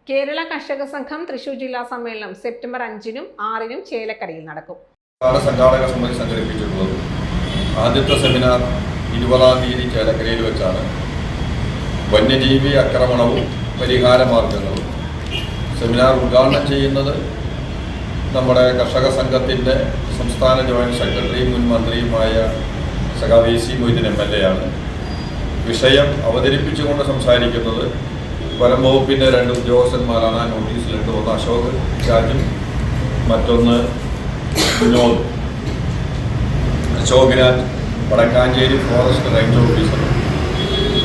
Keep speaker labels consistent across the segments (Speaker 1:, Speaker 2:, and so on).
Speaker 1: കേരള കർഷക സംഘം തൃശൂർ ജില്ലാ സമ്മേളനം സെപ്റ്റംബർ 5-നും 6-നും ചേലക്കരയിൽ നടക്കും.
Speaker 2: സംഘാടക സമിതി സംഘടിപ്പിച്ചിട്ടുള്ളത് ആദ്യത്തെ സെമിനാർ 20-ാം തീയതി ചേലക്കരയിൽ വെച്ചാണ്. വന്യജീവി ആക്രമണവും പരിഹാര മാർഗങ്ങളും. സെമിനാർ ഉദ്ഘാടനം ചെയ്യുന്നത് നമ്മുടെ കർഷക സംഘത്തിൻ്റെ സംസ്ഥാന ജോയിന്റ് സെക്രട്ടറിയും മുൻ മന്ത്രിയുമായ സഖാവ് AC മൊയ്തീൻ MLA ആണ്. വിഷയം അവതരിപ്പിച്ചുകൊണ്ട് സംസാരിക്കുന്നത് വനം വകുപ്പിൻ്റെ 2 ഉദ്യോഗസ്ഥന്മാരാണ്. ആ നോട്ടീസിലുണ്ട്. ഒന്ന് അശോക് രാജും മറ്റൊന്ന് Vinod. Ashok Raj Vadakkanchery forest range officer,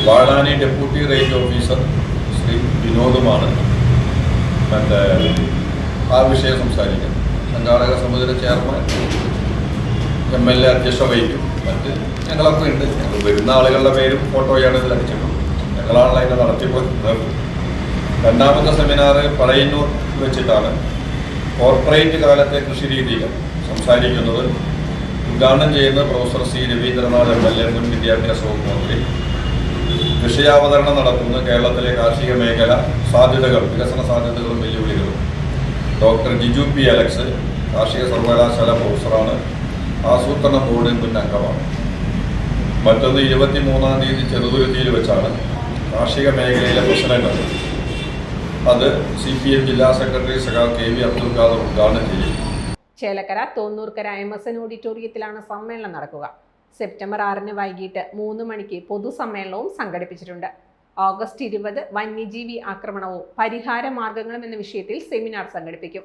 Speaker 2: Vazhani deputy range officer Shri വിനോദുമാണ് മറ്റേ ആ വിഷയം സംസാരിക്കുന്നത്. സംഘാടക സമിതിയുടെ ചെയർമാൻ MLA അധ്യക്ഷത വഹിക്കും. മറ്റ് ഞങ്ങളൊക്കെ ഉണ്ട്. ഞങ്ങൾ വരുന്ന ആളുകളുടെ പേരും ഫോട്ടോയാണ് ഇതിൽ അടിച്ചിട്ടുള്ളത്. ഞങ്ങളാണല്ലോ അതിൻ്റെ നടത്തിപ്പോകുന്നത്. രണ്ടാമത്തെ സെമിനാർ പഴയന്നൂർ വെച്ചിട്ടാണ്. കോർപ്പറേറ്റ് കാലത്തെ കൃഷി രീതികൾ സംസാരിക്കുന്നത്. ഉദ്ഘാടനം ചെയ്യുന്ന പ്രൊഫസർ C രവീന്ദ്രനാഥ് MLA, മുൻ വിദ്യാഭ്യാസ വകുപ്പ് മന്ത്രി. വിഷയാവതരണം നടത്തുന്ന കേരളത്തിലെ കാർഷിക മേഖല സാധ്യതകൾ, വികസന സാധ്യതകളും വെല്ലുവിളികളും ഡോക്ടർ ജിജു P അലക്സ്, കാർഷിക സർവകലാശാല പ്രൊഫസറാണ്. ആസൂത്രണ ബോർഡ് മുൻ അംഗമാണ്. മറ്റൊന്ന് 23-ാം തീയതി ചെറുതുരുത്തിയിൽ വെച്ചാണ്. കാർഷിക മേഖലയിലെ പ്രശ്നങ്ങൾ അത് CPM ജില്ലാ സെക്രട്ടറി സഖാവ് KV അബ്ദുൽ ഖാദർ ഉദ്ഘാടനം ചെയ്യും.
Speaker 1: ചേലക്കര തോന്നൂർക്കര MSN ഓഡിറ്റോറിയത്തിലാണ് സമ്മേളനം നടക്കുക. സെപ്റ്റംബർ 6-ന് വൈകിട്ട് 3 മണിക്ക് പൊതുസമ്മേളനവും സംഘടിപ്പിച്ചിട്ടുണ്ട്. ഓഗസ്റ്റ് 20 വന്യജീവി ആക്രമണവും പരിഹാര മാർഗങ്ങളും എന്ന വിഷയത്തിൽ സെമിനാർ സംഘടിപ്പിക്കും.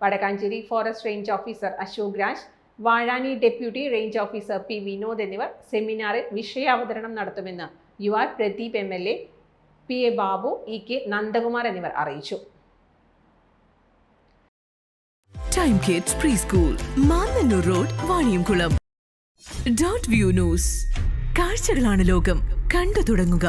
Speaker 1: Vadakkanchery forest range officer Ashok Raj, Vazhani deputy range officer P Vinod എന്നിവർ സെമിനാറിൽ വിഷയാവതരണം നടത്തുമെന്ന് UR Pradeep MLA, PA Babu, EK Nandakumar എന്നിവർ അറിയിച്ചു.
Speaker 3: Time kids pre school, Mannannur road, Vaniyamkulam. .view news. കാഴ്ചകളാണ് ലോകം. കണ്ടു തുടങ്ങുക.